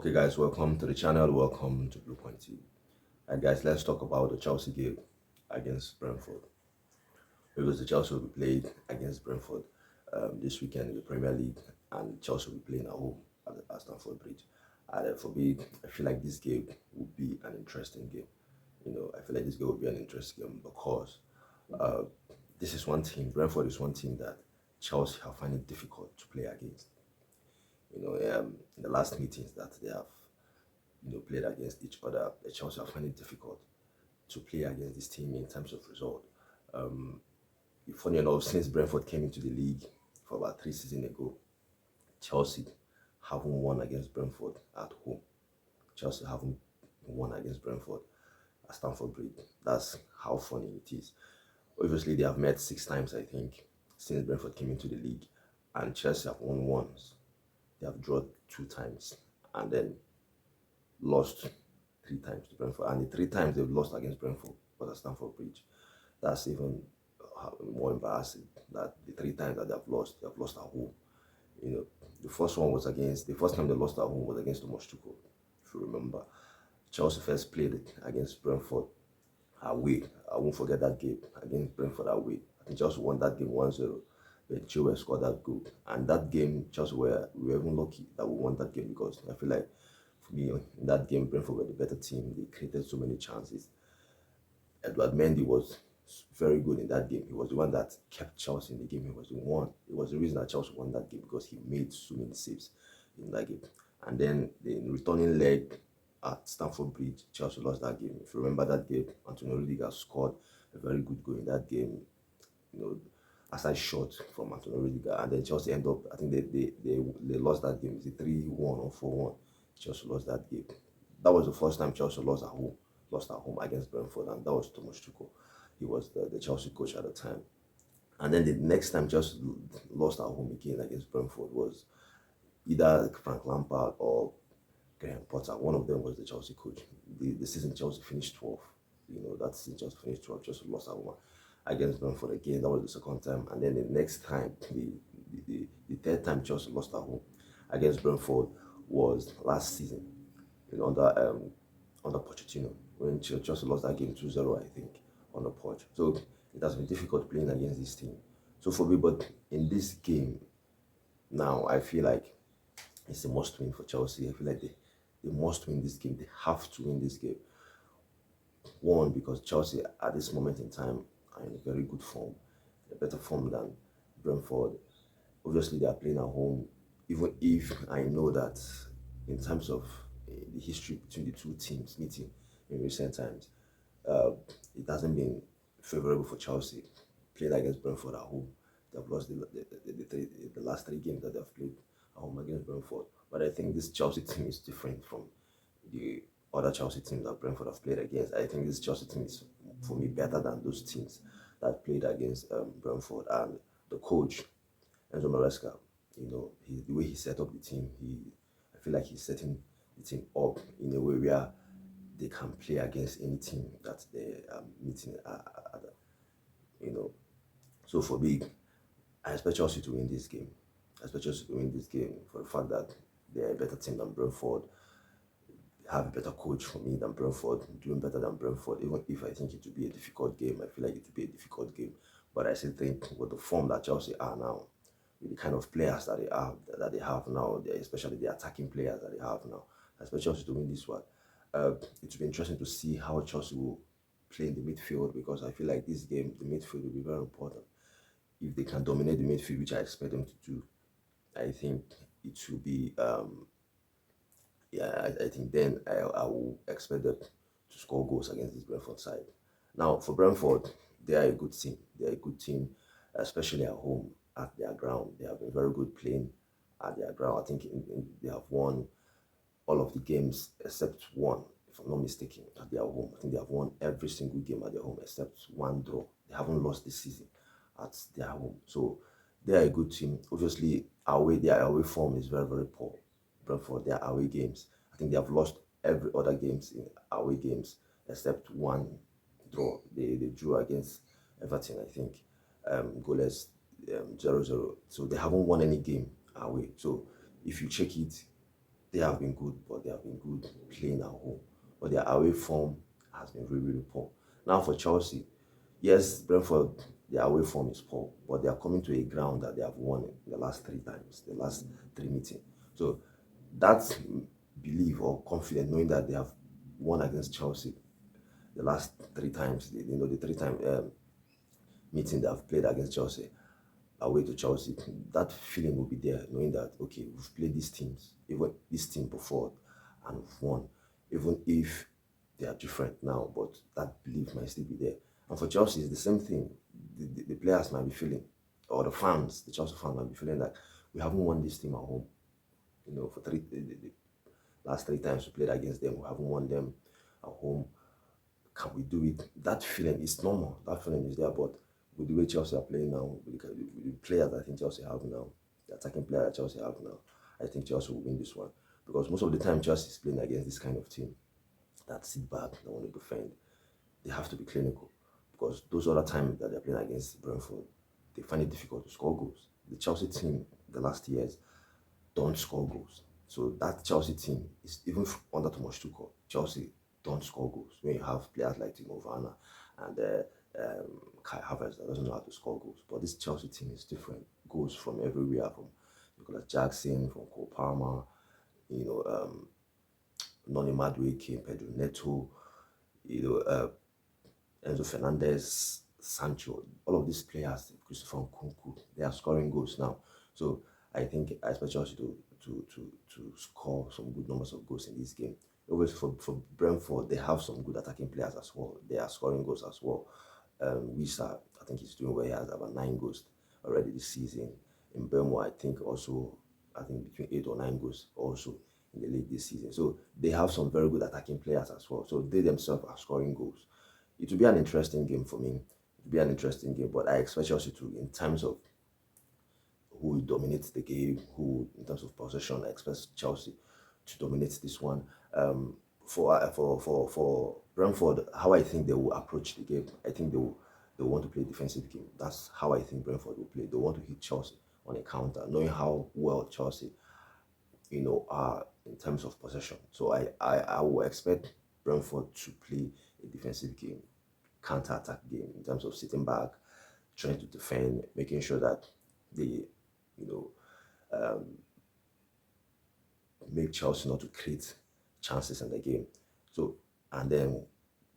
Okay guys, welcome to the channel, welcome to Blue Point TV. And guys, let's talk about the Chelsea game against Brentford. Because the Chelsea will be played against Brentford this weekend in the Premier League, and Chelsea will be playing at home at Stamford Bridge. And for me, I feel like this game will be an interesting game. I feel like this game will be an interesting game because uh, this is one team, Brentford is one team that Chelsea have found it difficult to play against. In the last meetings that they have played against each other, the Chelsea have found it difficult to play against this team in terms of result. Um, Funny enough, since Brentford came into the league for about 3 seasons ago, Chelsea haven't won against Brentford at home. Chelsea haven't won against Brentford at Stamford Bridge. That's how funny it is. Obviously, they have met 6 times, I think, since Brentford came into the league, and Chelsea have won once. They have drawn 2 times, and then lost 3 times to Brentford, and the 3 times they've lost against Brentford was at Stamford Bridge. That's even more embarrassing. That the 3 times that they have lost at home. The first time they lost at home was against Thomas Tuchel, if you remember. Chelsea first played it against Brentford away. I won't forget that game against Brentford away. I think Chelsea won that game 1-0. Then Chilwell scored that goal. And that game, we were even lucky that we won that game because I feel like, for me, in that game, Brentford were the better team. They created so many chances. Edward Mendy was very good in that game. He was the one that kept Chelsea in the game. He was the one. It was the reason that Chelsea won that game because he made so many saves in that game. And then the returning leg at Stamford Bridge, Chelsea lost that game. If you remember that game, Antonio Rudiger scored a very good goal in that game. Aside shot from Antonio Rudiger, and then Chelsea end up. I think they lost that game. Is it 3-1 or 4-1? Chelsea lost that game. That was the first time Chelsea lost at home against Brenford, and that was Thomas Tuchel. He was the Chelsea coach at the time. And then the next time Chelsea lost at home again against Brentford was either Frank Lampard or Graham Potter. One of them was the Chelsea coach. The season Chelsea finished 12th. That season Chelsea finished 12th. Chelsea lost at home against Brenford again. That was the second time. And then the next time, the third time Chelsea lost at home against Brentford was last season, under Pochettino, when Chelsea lost that game 2-0, I think, on the Poch. So it has been difficult playing against this team. So for me, but in this game now, I feel like it's a must win for Chelsea. I feel like they must win this game. They have to win this game. One, because Chelsea at this moment in time are in a very good form, a better form than Brentford. Obviously, they are playing at home, even if I know that in terms of the history between the two teams meeting in recent times, it hasn't been favorable for Chelsea. Played against Brentford at home. They've lost the last 3 games that they've played at home against Brentford. But I think this Chelsea team is different from the other Chelsea teams that Brentford have played against. I think this Chelsea team is, for me, better than those teams that played against Brentford. And the coach, Enzo Maresca, the way he set up the team, I feel like he's setting the team up in a way where they can play against any team that they are meeting So for me, I expect Chelsea to win this game. I expect Chelsea to win this game for the fact that they're a better team than Brentford, have a better coach for me than Brentford, doing better than Brentford. Even if I think it will be a difficult game, I feel like it will be a difficult game. But I still think with the form that Chelsea are now, with the kind of players that they have now, especially the attacking players that they have now, I expect Chelsea to win this one. It will be interesting to see how Chelsea will play in the midfield, because I feel like this game, the midfield will be very important. If they can dominate the midfield, which I expect them to do, I think it will be I think then I will expect them to score goals against this Brentford side. Now, for Brentford, they are a good team. They are a good team, especially at home, at their ground. They have been very good playing at their ground. I think they have won all of the games except one, if I'm not mistaken, at their home. I think they have won every single game at their home except one draw. They haven't lost this season at their home. So they are a good team. Obviously, their away form is very, very poor. Brentford, their away games, I think they have lost every other games in away games except one draw. They drew against Everton, I think, goalless, 0-0. So they haven't won any game away. So if you check it, they have been good, but they have been good playing at home. But their away form has been really, really poor. Now for Chelsea, yes, Brentford, their away form is poor, but they are coming to a ground that they have won in the last three times, the last three meetings. So that's belief or confidence, knowing that they have won against Chelsea the last three times. The three-time meeting they have played against Chelsea, away to Chelsea, that feeling will be there, knowing that okay, we've played these teams, even this team before, and we've won, even if they are different now, but that belief might still be there. And for Chelsea, it's the same thing. The players might be feeling, or the fans, the Chelsea fans might be feeling like we haven't won this team at home. For the last three times we played against them, we haven't won them at home. Can we do it? That feeling is normal. That feeling is there, but with the way Chelsea are playing now, with the players I think Chelsea have now, the attacking player that Chelsea have now, I think Chelsea will win this one. Because most of the time Chelsea is playing against this kind of team that sit back, that want to defend. They have to be clinical. Because those other times that they're playing against Brenford, they find it difficult to score goals. The Chelsea team the last years don't score goals. So that Chelsea team is even under Thomas Tuchel. Chelsea don't score goals. When you have players like Timo Werner and Kai Havertz that doesn't know how to score goals. But this Chelsea team is different. Goals from everywhere, from Nicolas Jackson, from Cole Palmer, Noni Madueke, Pedro Neto, Enzo Fernandez, Sancho, all of these players, Christopher Nkunku, they are scoring goals now. So I think I expect Chelsea to score some good numbers of goals in this game. Obviously, for Brentford, they have some good attacking players as well. They are scoring goals as well. Wisa, I think he's doing well. He has about 9 goals already this season. In Bermo, I think between 8 or 9 goals also in the league this season. So they have some very good attacking players as well. So they themselves are scoring goals. It will be an interesting game for me. It will be an interesting game, but I expect Chelsea to, in terms of who dominates the game, who in terms of possession, I expect Chelsea to dominate this one. For Brentford, how I think they will approach the game, I think they want to play defensive game. That's how I think Brentford will play. They want to hit Chelsea on a counter, knowing how well Chelsea, are in terms of possession. So I will expect Brentford to play a defensive game, counter-attack game in terms of sitting back, trying to defend, making sure that they, you know, make Chelsea not to create chances in the game. So, and then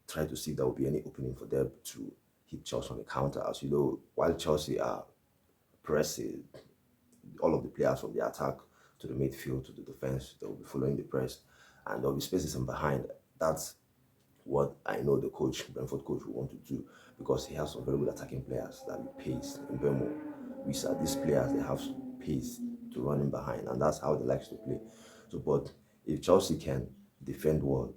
try to see if there will be any opening for them to hit Chelsea on the counter. As you know, while Chelsea are pressing, all of the players from the attack to the midfield to the defense, they will be following the press, and there will be spaces in behind. That's what I know the Brentford coach, will want to do, because he has some very good attacking players that be pace in Bemo. These players, they have pace to run in behind, and that's how they like to play. So, but if Chelsea can defend well,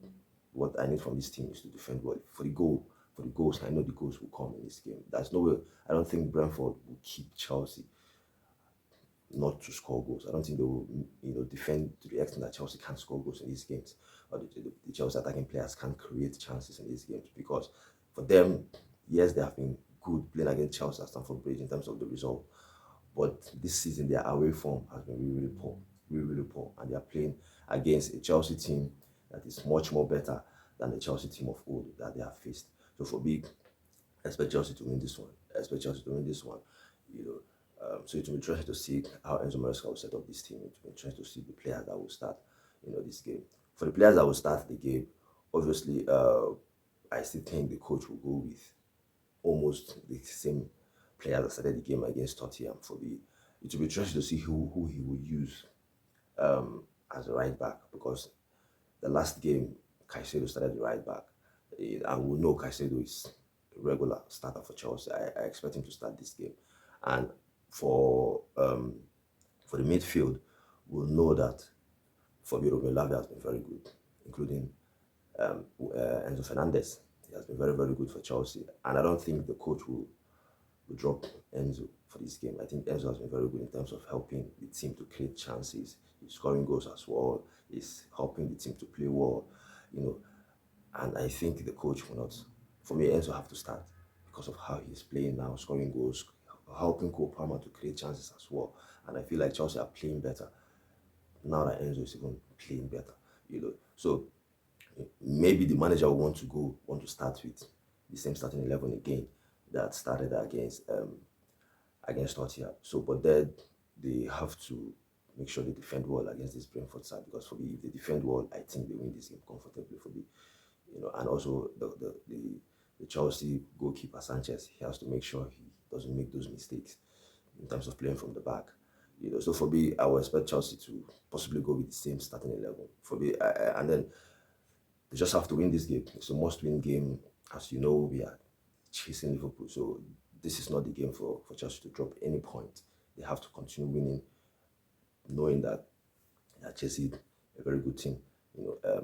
what I need from this team is to defend well for the goals. I know the goals will come in this game. There's no way. I don't think Brentford will keep Chelsea not to score goals. I don't think they will, defend to the extent that Chelsea can't score goals in these games, or the Chelsea attacking players can't create chances in these games. Because for them, yes, they have been good playing against Chelsea at Stamford Bridge in terms of the result, but this season their away form has been really, really poor, really, really poor, and they are playing against a Chelsea team that is much more better than the Chelsea team of old that they have faced. So for me, I expect Chelsea to win this one. I expect Chelsea to win this one. You know, so it will be interesting to see how Enzo Maresca will set up this team. It will be interesting to see the players that will start, this game. For the players that will start the game, obviously, I still think the coach will go with almost the same players that started the game against Tottenham. It will be interesting to see who he will use as a right back, because the last game Caicedo started the right back, and we know Caicedo is a regular starter for Chelsea. I expect him to start this game, and for the midfield, we'll know that Fabio Lavia has been very good, including Enzo Fernandez. He has been very, very good for Chelsea, and I don't think the coach will drop Enzo for this game. I think Enzo has been very good in terms of helping the team to create chances. He's scoring goals as well. He's helping the team to play well, and I think the coach will not. For me, Enzo have to start because of how he's playing now, scoring goals, helping Cole Palmer to create chances as well. And I feel like Chelsea are playing better now that Enzo is even playing better, So maybe the manager will want to start with the same starting 11 again that started against Nottingham. So, but then they have to make sure they defend well against this Brentford side, because for me, if they defend well, I think they win this game comfortably for me. And also the Chelsea goalkeeper Sanchez, he has to make sure he doesn't make those mistakes in terms of playing from the back. So for me, I would expect Chelsea to possibly go with the same starting 11. For me, and then they just have to win this game. It's a must-win game. As you know, we are chasing Liverpool, so this is not the game for Chelsea to drop any point. They have to continue winning, knowing that they are chasing a very good team,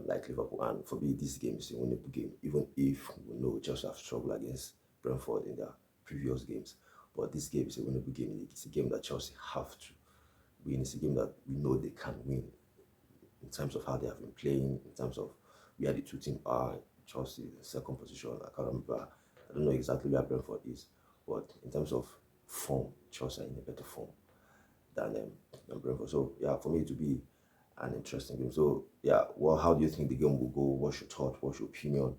like Liverpool. And for me, this game is a winnable game, even if we know Chelsea have struggled against Brentford in their previous games. But this game is a winnable game. It's a game that Chelsea have to win. It's a game that we know they can win in terms of how they have been playing, in terms of where the two teams are. Chelsea in second position. I can't remember. I don't know exactly where Brentford is, but in terms of form, Chelsea are in a better form than Brentford. So yeah, for me it will be an interesting game. So yeah, well, how do you think the game will go? What's your thought? What's your opinion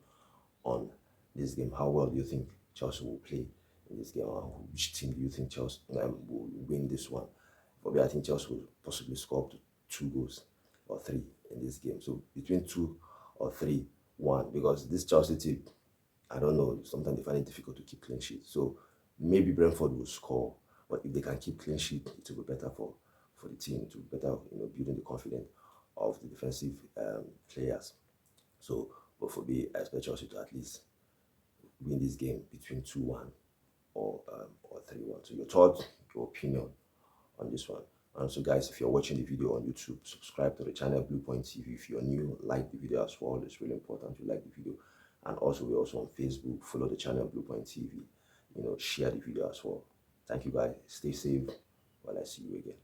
on this game? How well do you think Chelsea will play in this game? Which team do you think Chelsea will win this one? For me, I think Chelsea will possibly score up to 2 goals or 3 in this game. So between 2 or 3, 1, because this Chelsea team, I don't know, sometimes they find it difficult to keep clean sheet. So maybe Brentford will score, but if they can keep clean sheet, it will be better for the team. It will be better, building the confidence of the defensive players. So, but for me, I expect Chelsea to at least win this game between 2-1 or 3-1. So your thoughts, your opinion on this one. And so guys, if you're watching the video on YouTube, subscribe to the channel Blue Point TV. If you're new, like the video as well. It's really important to like the video. And also we're also on Facebook. Follow the channel Blue Point TV. Share the video as well. Thank you guys. Stay safe while I see you again.